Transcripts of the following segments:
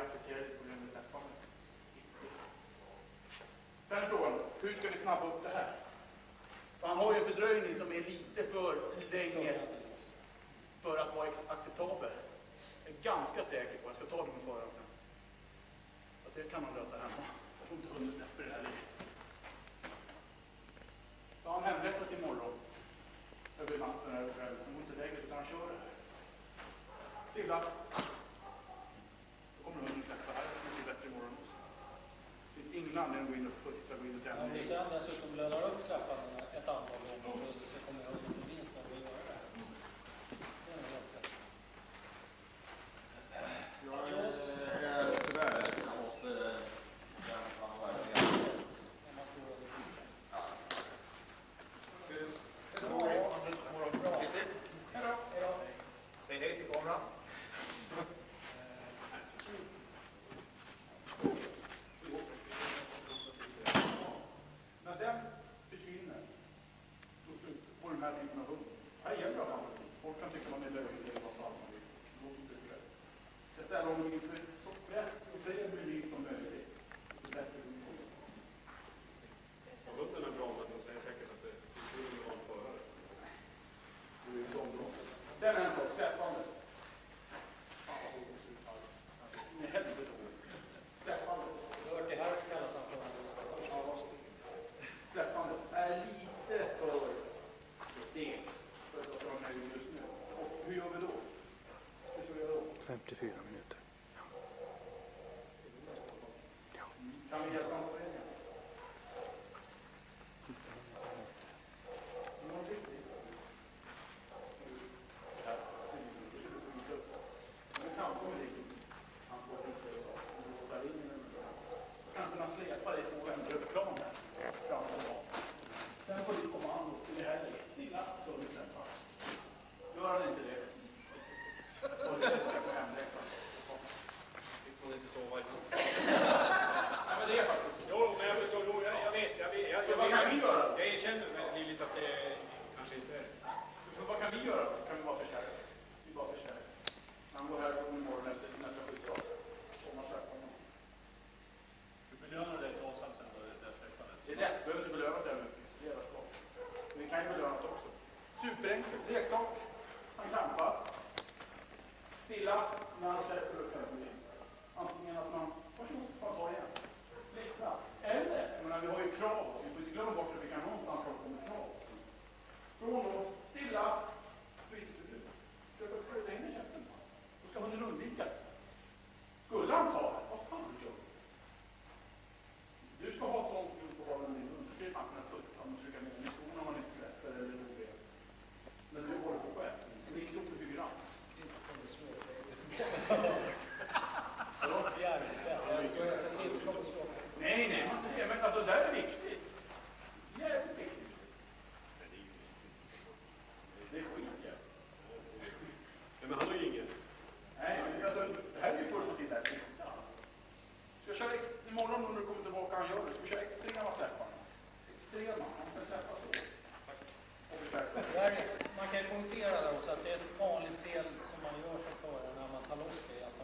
acceptera det på grund av släppandet. Sen är frågan, hur ska vi snabba upp det här? För han har ju en fördröjning som är lite för länge för att vara acceptabel. Jag är ganska säker på, jag ska ta det med föraren sen, att det kan man lösa hemma. Jag tror inte hunden släpper det här livet. Så han hemrättat imorgon, över natten här och kvällen. Han går inte längre utan han kör det här. Stilla. Då kommer hunden släppa här, det blir bättre imorgon också. Det finns ingen anledning att gå in och putsa, gå in och säga nej. Om du sen dessutom lönar upp trappan ett antal gånger så kommer hunden få vinst när vi gör det här. Det är nog helt rätt. Tyvärr, jag måste säg hej till kameran. När den försvinner, då får den här typen av hund. Här gäller det samma. Folk kan tycka man är löjlig eller vad fan man vill. Det låter inte rätt. Jag ställer honom inför så rätt och bred menyn som möjligt. Det är bättre än så. Hunden är bra, men de säger säkert att det är en van förare. Det är ju så bra. Sen en sak, släppande. Nej, helvete. Släppande. Du har hört det här kallas han för Släppande är lite för sent för att de här just nu. Och hur gör vi då? Hur ska vi göra då? 54 minuter. Kan vi hjälpa honom på det? Superenkelt, leksak, han klampar, stilla, när han släpper upp henne. Antingen att man, varsågod, man tar igen, likna. Eller, men vi har ju krav, vi får inte glömma bort att vi kan någonstans hålla på med krav. Från då, stilla, bytesförbud, köpa upp för längre käften. Då ska hunden undvika. Skulle han ta det, vad fan du gör? Du ska ha ett sånt gjort på valen din hund, det är fan kunna tutta om du trycker ner en skon om man inte släpper eller rolig. Men du håller på själv. Det är inte upp till 4. Nej, men alltså det här är viktigt. Jävligt viktigt. Det är skit, Men han har ju ingen. Nej, men alltså, det här är ju först till det här sista. Ska jag köra imorgon när du kommer tillbaka han gör det. Ska vi köra extrema släppar? Extrema, han ska släppa så. Man kan ju poängtera där också att det är ett vanligt fel som man gör som förare när man tar loss det. Att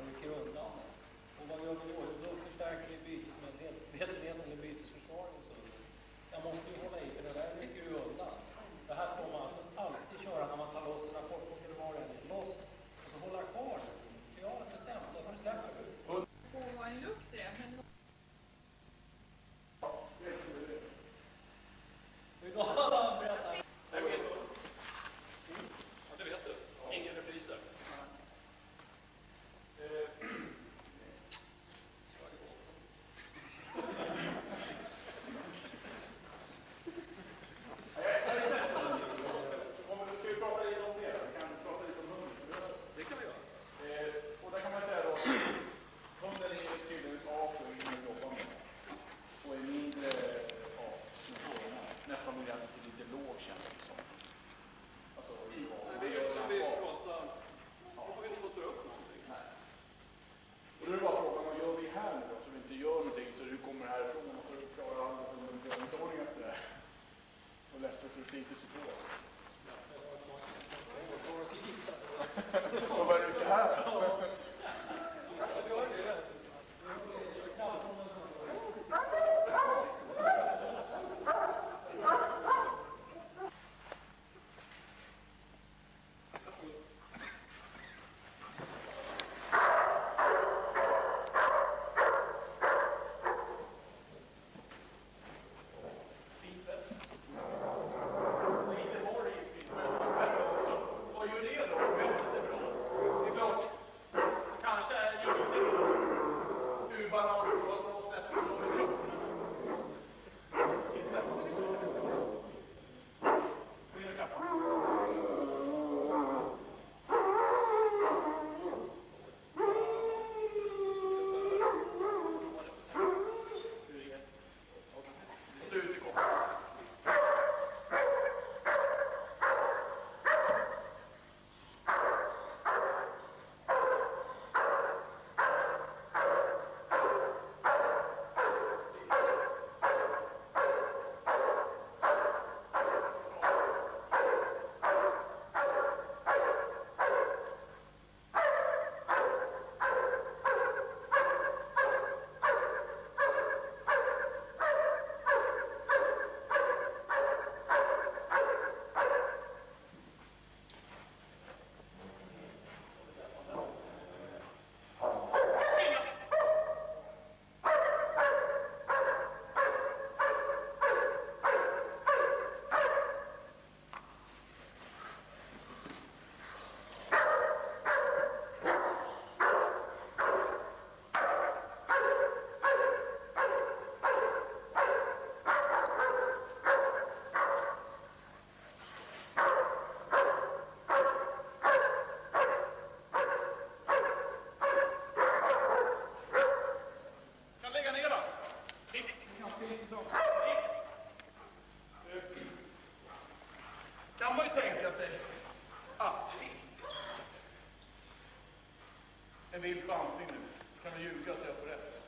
en vild chansning nu. Kan man ljuga så jag får rätt.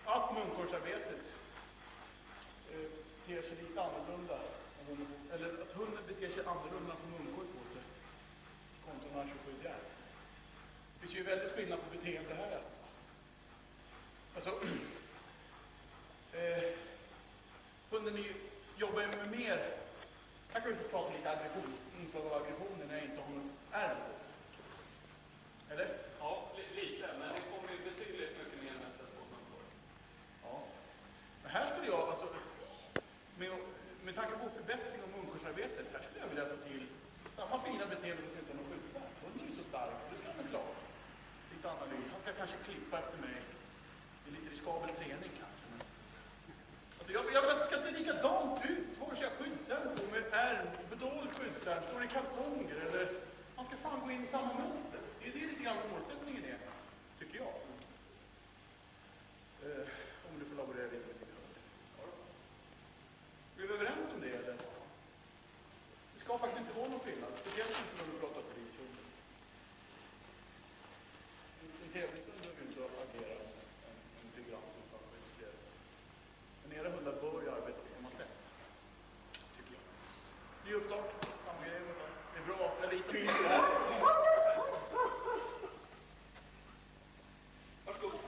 Att munkårsarbetet ter sig lite annorlunda, eller att hunden beter sig annorlunda på munkår på sig kontra när 27 är. Det finns ju väldigt skillnad på beteende här. Alltså, hunden jobbar ju med mer. Här kan vi få prata lite aggression, inslag av aggressioner när jag inte har någon ärm på. Eller? Ja, lite, men det kommer ju betydligt mycket mer än sätt på munkår. Ja. Men här skulle jag, alltså, med tanke på förbättring av munkårsarbetet, här skulle jag vilja ta till samma fina beteende som inte har någon skyddsvärn. Hunden är ju så stark, det ska han klara. Lite analys, han ska kanske klippa efter mig. Det är lite riskabel träning kanske. Men... Alltså jag vill att det ska se likadant ut. Vare sig jag skyddsvärn på med ärm, bedold skyddsvärn, står i kalsonger eller... Man ska fan gå in i samma mönster. Det är lite grann målsättningen är, tycker jag. Om du får laborera lite med din hund. Är vi överens om det eller? Det ska faktiskt inte vara någon skillnad. Speciellt inte när du pratar på din hund. En tävlingshund behöver inte agera en figurant utan skyddsvärn. Men era hundar bör ju arbeta på samma sätt. Tycker jag. Ny uppstart. Samma grej. Det är bra. Jag litar in på det här. Varsågod.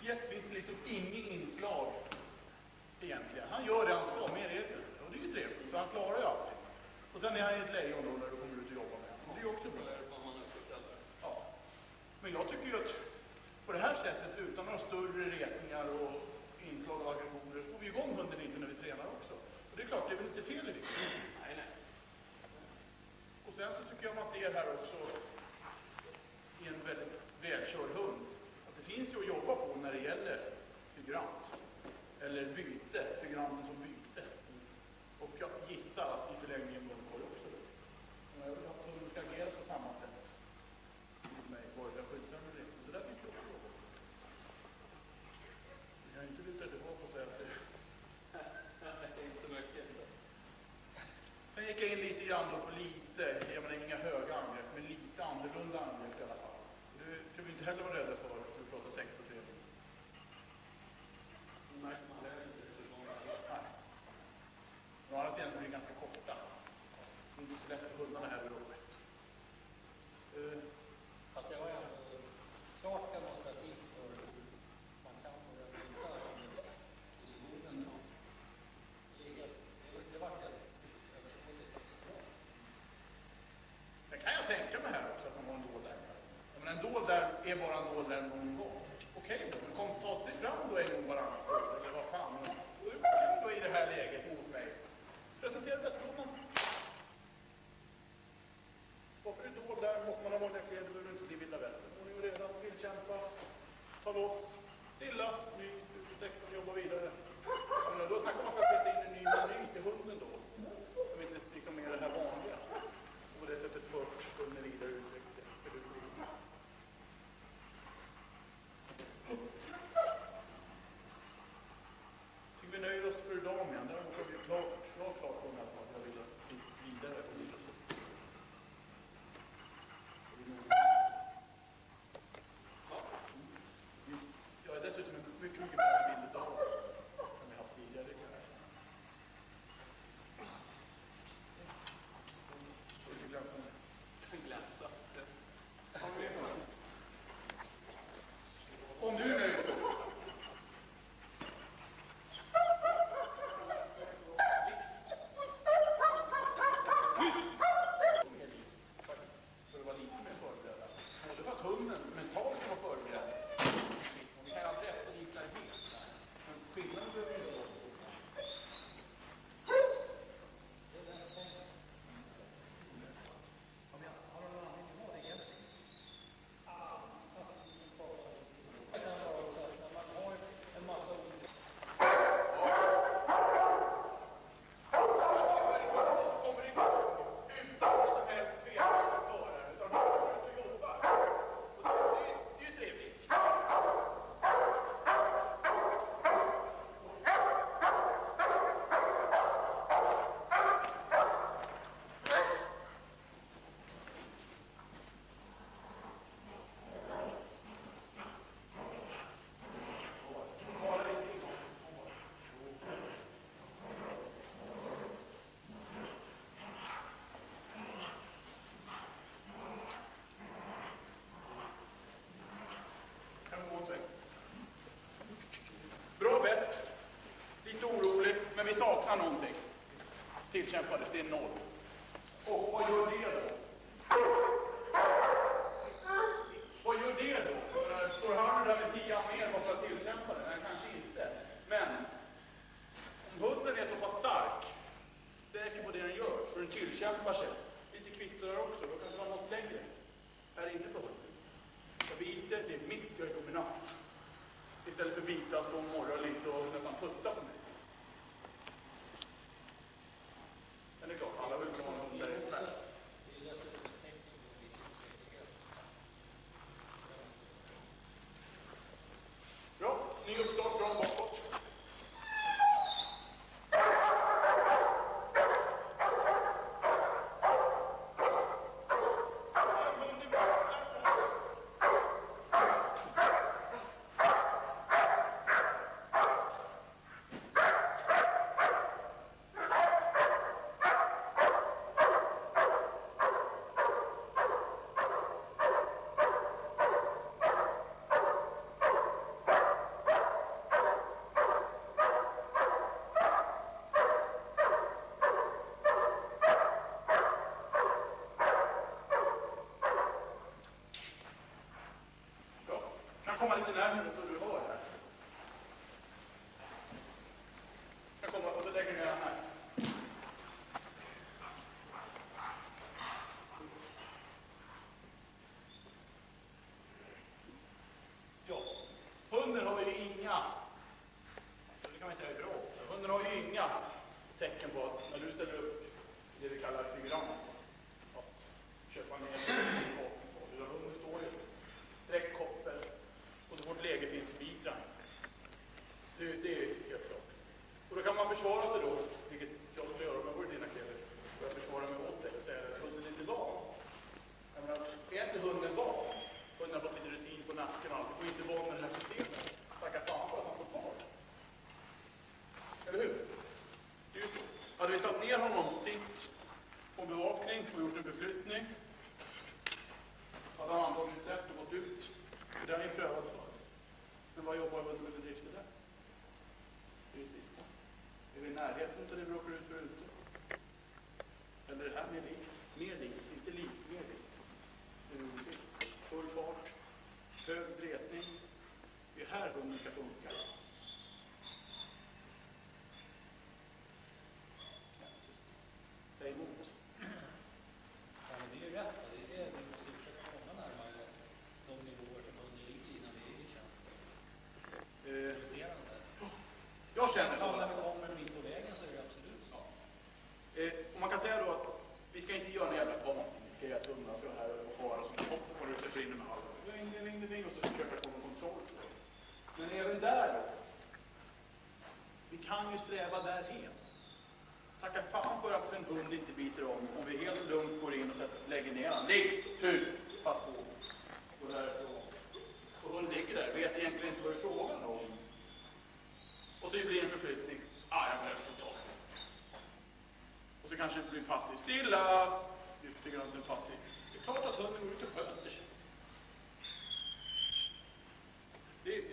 Jeff finns liksom inget inslag egentligen. Han gör det han ska med regler. Och det är ju trevligt, för han klarar ju alltid. Och sen är han i ett lejon då när du kommer ut och jobbar med honom. Och det är ju också bra. Ja. Men jag tycker ju att på det här sättet, utan några större retningar och inslag av aggressioner, får vi igång hunden lite när vi tränar också. Och det är klart, det är väl inte fel i det. Nej, nej. Och sen så tycker jag man ser här också i en väldigt välkörd hund att det finns ju att jobba på när det gäller figurant. Eller byte, figuranten som byte. Och jag gissar att i förlängningen munkorg också. Men jag vill att hunden ska agera på samma sätt mot mig, både jag skyddsar eller inte. Så där tycker jag också jobba. Jag har inte lutat tillbaka och säga att det är inte mycket. Sen gick jag in lite grann på lite, jag menar inga höga angrepp, men lite annorlunda angrepp i alla fall. Det ska vi inte heller vara rädda för vi pratar sektorträning. Nej, man är inte riktigt många. Nej. De andra sidan blir ganska korta. Det är inte så lätt för hundarna här vid rådet. Fast det var ju klart demonstrativt för hur man kan börja bryta diskussionen. Det var helt överskådligt bra. Det kan jag tänka mig här också, att man har en dold där. Jag menar, en dold där är bara en dold tillkämpades, det är 0. Och vad gör det då? Vad gör det då? Står han där med 10 arméer bara för att tillkämpa det? Nej, kanske inte. Men om hunden är så pass stark, säker på det den gör, så den tillkämpar sig, lite kvittrar också, då kan det vara något längre här inne på hunden. Jag biter, det är mitt, jag är dominant. Istället för bita, stå och morra lite och nästan putta på mig. Men det är klart, alla vill ha någon där ute. Bra, ny uppstart, bra bakåt. Komma lite närmare så du hör här. Jag kommer och så lägger jag här. Ja, hunden har ju inga, det kan man säga är bra. Hunden har ju inga tecken på att när du ställer upp det vi kallar figurant, att köpa ner utan hunden står ju sträckkoppel. Och vårt läge finns i biten. Det är helt klart. Och då kan man försvara sig då, vilket jag skulle göra om jag vore dina kläder. Och jag försvarar mig åt dig och säger att hunden är inte van. Är inte hunden van? Hunden har fått lite rutin på nacken och allt. Och inte van med det här systemet. Tacka fan för att han får kvar. Eller hur? Det är ju så. Hade vi satt ner honom på sitt på bevakning och gjort en förflyttning. Hade han antagligen släppt och gått ut. Det har ni prövat för. Men vad jobbar hunden med bedrifter där? Det är ju sista. Är det i närheten av det vi råkar ut för ute? Eller är det här mer likt? Mer likt, inte likt, mer likt. Det är roligt. Full fart, hög dretning. Det är här hunden ska funka. Säg emot. Ja, men det är ju rätt. Det är det vi måste försöka komma närmare de nivåer som hunden ligger i när vi är i tjänst. Provocerande. Jag känner så. Ja, när vi kommer en bit på vägen så är det absolut så. Och man kan säga då att vi ska inte göra en jävla vansinne. Vi ska göra att hundarna ska här och fara som hoppar på det och släpper in med halva. Ding, och så försöka få en kontroll. Men även där då. Vi kan ju sträva därhen. Tacka fan för att en hund inte biter om vi helt lugnt går in och lägger ner han. Ligg, hud, pass på. Och därifrån. Och hunden ligger där, vet egentligen inte vad det är frågan om. Och så blir det en förflyttning. Jag behöver få tag. Och så kanske det blir passiv. Stilla! Vi figurerar inte en passiv. Det är klart att hunden går ut och sköter sig.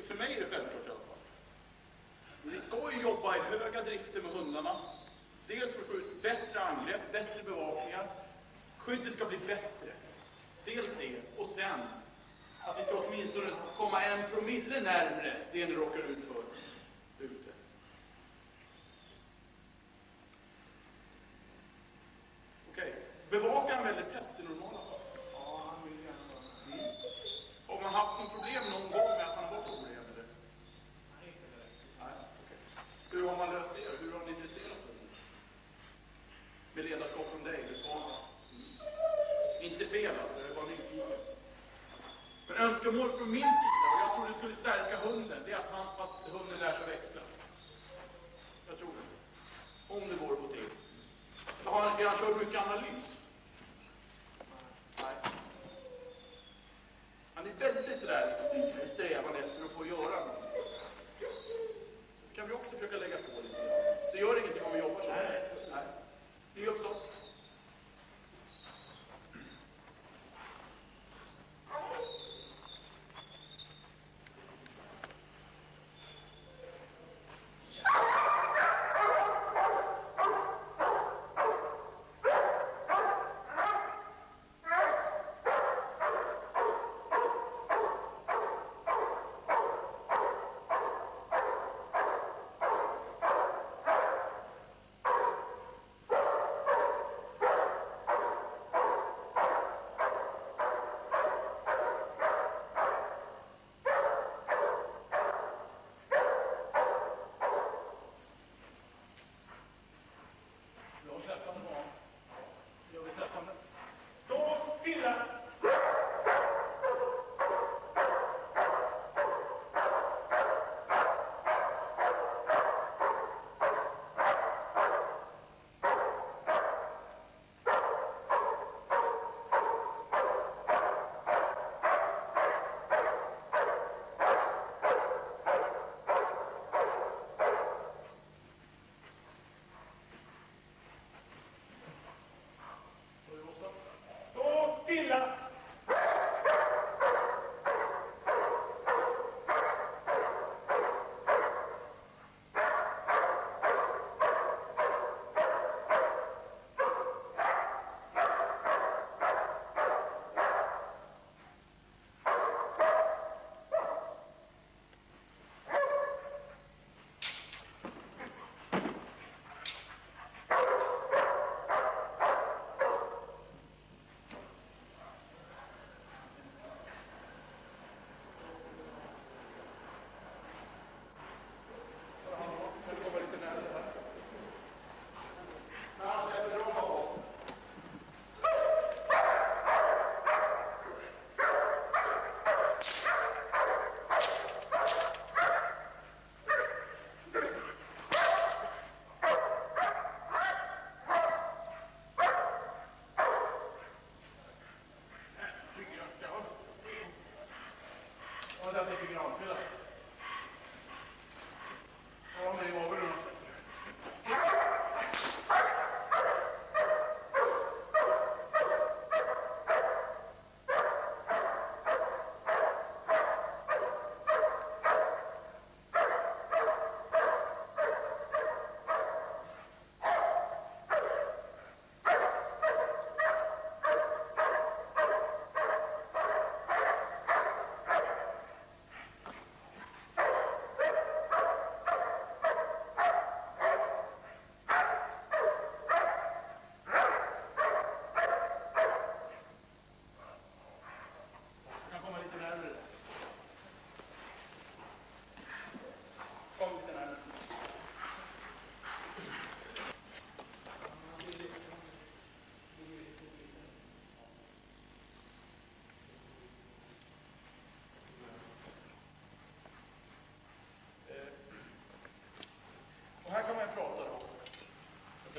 För mig är det självklart i alla fall. Men vi ska ju jobba i höga drifter med hundarna. Dels för att få ut bättre angrepp, bättre bevakningar. Skyddet ska bli bättre. Dels det. Och sen att vi ska åtminstone komma 1 promille närmare det ni råkar ut för ute. Okej. Bevakar han väldigt tätt i normala fall? Ja, han vill gärna. Har man haft något problem någon gång med att han har fått problem med det? Nej, inte det. Nej, okej. Hur har man löst det? Hur har ni intresserat det? Med ledarskap från dig, du svarar. Inte fel alltså, det var nyfiken. Men önskemål från min sida, och jag tror det skulle stärka hunden, det är att hunden lär sig växla. Jag tror det. Om det går att få till. Har han redan kört mycket analys? Nej. Han är väldigt sådär strävan efter att få göra något. Det kan vi också försöka lägga på lite grann. Det gör ingenting om vi jobbar så. Nej. Ny uppstått.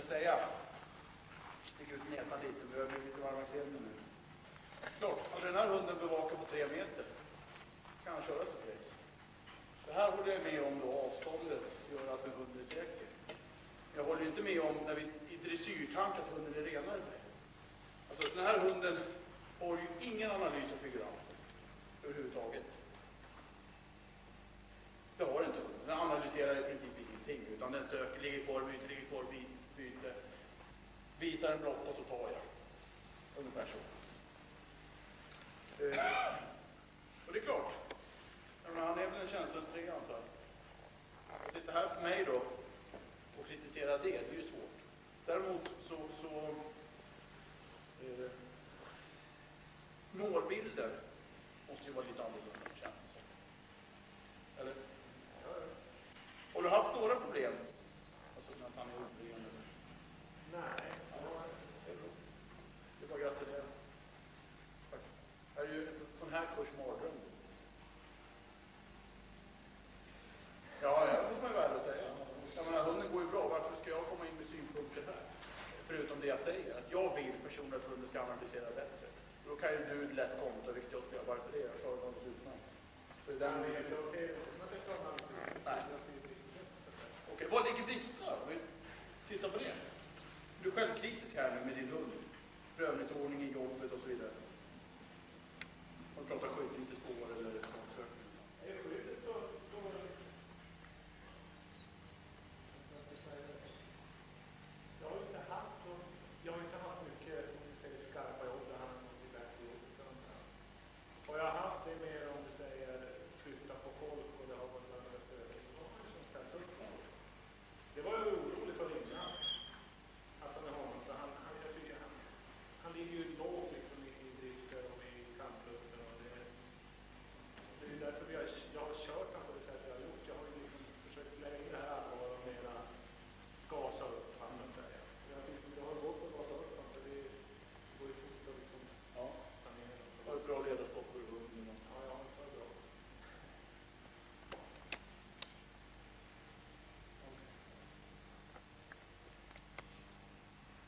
säga. Stick ut näsan lite, vi börjar bli lite varma i kläderna nu. Klart, hade den här hunden bevakar på 3 meter kan han köra sig race. Det här håller jag med om då, avståndet gör att en hund är säker. Jag håller inte med om när vi i dressyrtank att hunden är renare. Alltså den här hunden har ju ingen analys av figuranter överhuvudtaget. Det har inte hunden. Den analyserar i princip ingenting, utan den söker, ligger kvar, byte, visar en block och så tar jag. Ungefär så. Och det är klart, han är väl en känslotrygg antar jag. Att sitta här för mig då och kritisera det är ju svårt. Däremot så målbilder måste ju vara lite annorlunda, känns det som. Eller? Har du haft några problem? Alltså att han är oren eller? Nej. Det är bara att gratulera. Tack. Det är ju en sån här kurs mardröm. Ja, det måste man ju väl säga. Jag menar, hunden går ju bra. Varför ska jag komma in med synpunkter här? Förutom det jag säger, att jag vill personligen att hunden ska analysera bättre. Då kan ju du lätt kontra, vilket jag ska göra. Varför det? Jag klarar det alldeles utmärkt. Så den Jag ser det som att det ska vara nej. jag ser brister. Okej, vad ligger bristerna då? Vi tittar på det. Du är självkritisk här nu med din hund. Prövningsordning i jobbet och så vidare. Man pratar skit, inte spår eller sånt. Är det skyddet så jag har inte haft mycket, om du säger, skarpa jobb där han har blivit bättre jobb. Och jag har haft det mer, om du säger, flytta på folk och det har varit ganska stödigt. Då har man liksom ställt upp på det. Det var jag orolig för innan. Alltså med honom, för jag tycker han ligger ju lågt liksom i drifter och i kantlusten och det är därför jag har kört han på det sätt jag har gjort. Jag har ju liksom försökt lägga det här allvar och mera gasa upp han så att säga. Jag tycker det har gått att gasa upp han för det går ju fort att liksom Ja. planera. Har ett bra ledarskap för hunden. Ja, det var bra.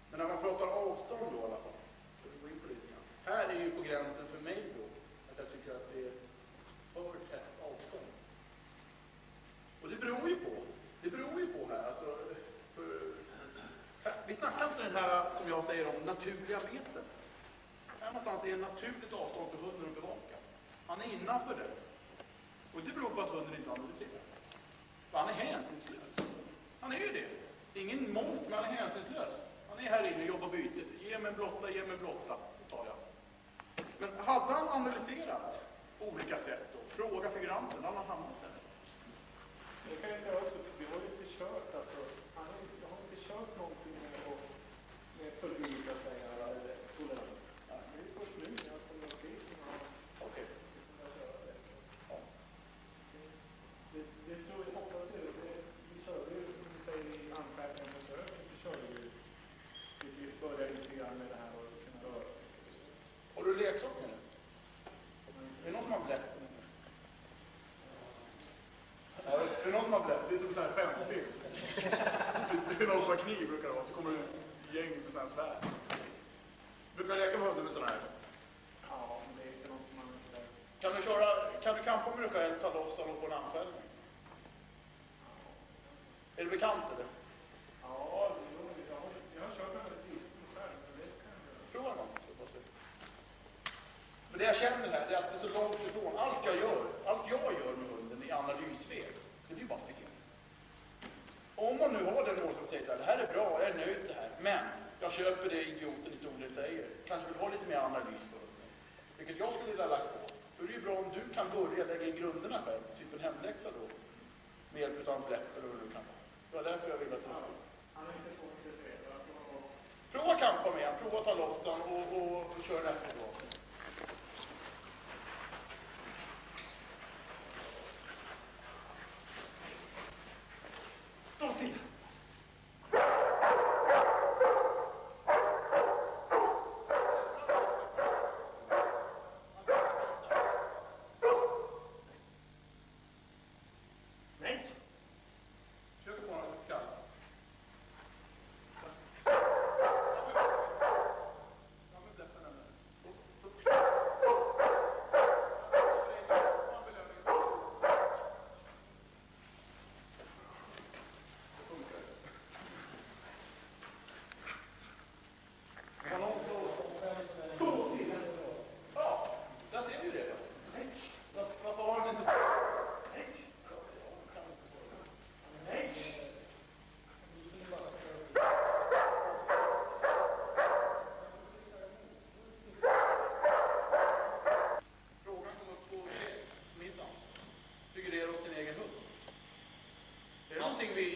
Men när man pratar avstånd då i alla fall, så vi går in på det lite grann. Här är ju på gränsen för mig då, att jag tycker att det är för tätt avstånd. Och det beror ju på här, alltså, vi snackar inte den här, som jag säger, om naturliga meter. Här någonstans är ett naturligt avstånd för hunden att bevaka. Han är innanför det. Och det beror på att hunden inte analyserar. För han är hänsynslös. Han är ju det. Det är ingen monster, men han är hänsynslös. Han är här inne och jobbar byte. Ge mig en blotta, då tar jag. Men hade han analyserat på olika sätt då, fråga figuranten, hade han hamnat där? Det kan jag säga också, vi har ju inte kört alltså, jag har inte kört någonting med förbud att säga, eller tolerans. Det är ju först nu när jag kommer upp hit som jag Okej. kommer att göra det. Ja. Det tror jag, hoppas jag, vi körde ju, som du säger, i anskärpningen på söket, så körde vi började lite grann med det här och kunna röra sig. Har du leksak med det? Är det någon som har blätt? Ja, det är någon som har blätt. Det är som en sån här skämtfilm. Det är någon som har kniv, brukar det vara. Så kommer det ett gäng med sån här svärd. Brukar leka med hunden med sån här? Ja, men det är inte något som man sådär. Kan du kampa med dig själv, ta loss och få en anfällning? Är det bekant eller? Ja, jag har kört med det själv, men det kan jag göra. Prova någon. Men det jag känner här är att det är så långt ifrån. Allt jag gör med hunden i analysväg, det blir bara fel. Om man nu har den mål som säger så här, det här är bra, jag är nöjd så här, men jag köper det idioten i stolen säger, kanske vill ha lite mer analys på hunden. Vilket jag skulle vilja lagt på. Då är det ju bra om du kan börja lägga in grunderna själv, typ en hemläxa då, med hjälp av en bläck eller vad du kan ha. Det var därför jag ville att du... Han är inte så intresserad. Alltså, Prova kampa med han, prova ta loss han och köra efter då. Stå stilla! Nej! Försök få honom att skalla.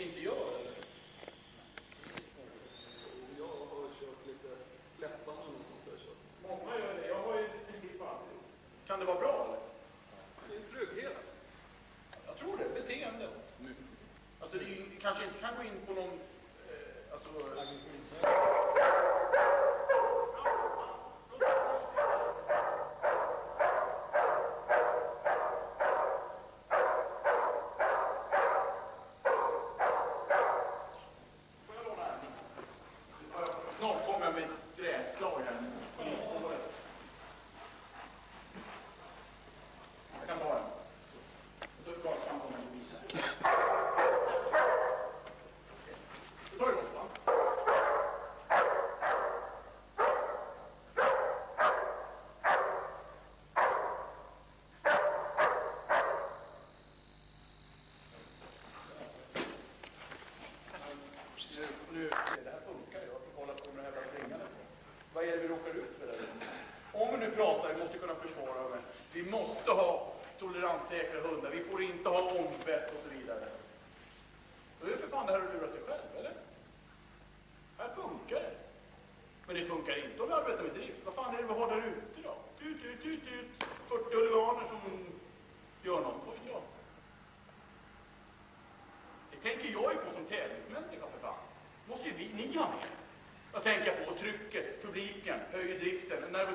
inte gör, eller? Jag har kört lite släppan och något sånt där. Så. Många gör det. Jag har ju i princip aldrig gjort. Kan det vara bra, eller? Det är en trygghet. Alltså. Jag tror det. Beteende. Alltså, det är ju, kanske inte kan gå in på någon... alltså... Får jag låna den? Snart kommer jag med ett träslag här. Polisspåret. Jag kan ta den. Så är det bara fram på mig vidare. Du tar det loss, va? Nu, det här funkar ju. Jag håller på med det här springande. Vad är det vi råkar ut för? Om vi nu pratar, vi måste kunna försvara det. Vi måste ha toleranssäkra hundar. Vi får inte ha ombett och så vidare. Då är det för fan det här att lura sig själv, eller? Här funkar det. Men det funkar inte om vi arbetar med drift. Vad fan är det vi har där ute då? Tut, tut, tut, tut. 40 huliganer som gör något. Vad vet jag? Det tänker jag ju på som tävlingsmänniska för fan. Måste ju ni ha med. Jag tänker på trycket, publiken, höjer driften, nervositeten.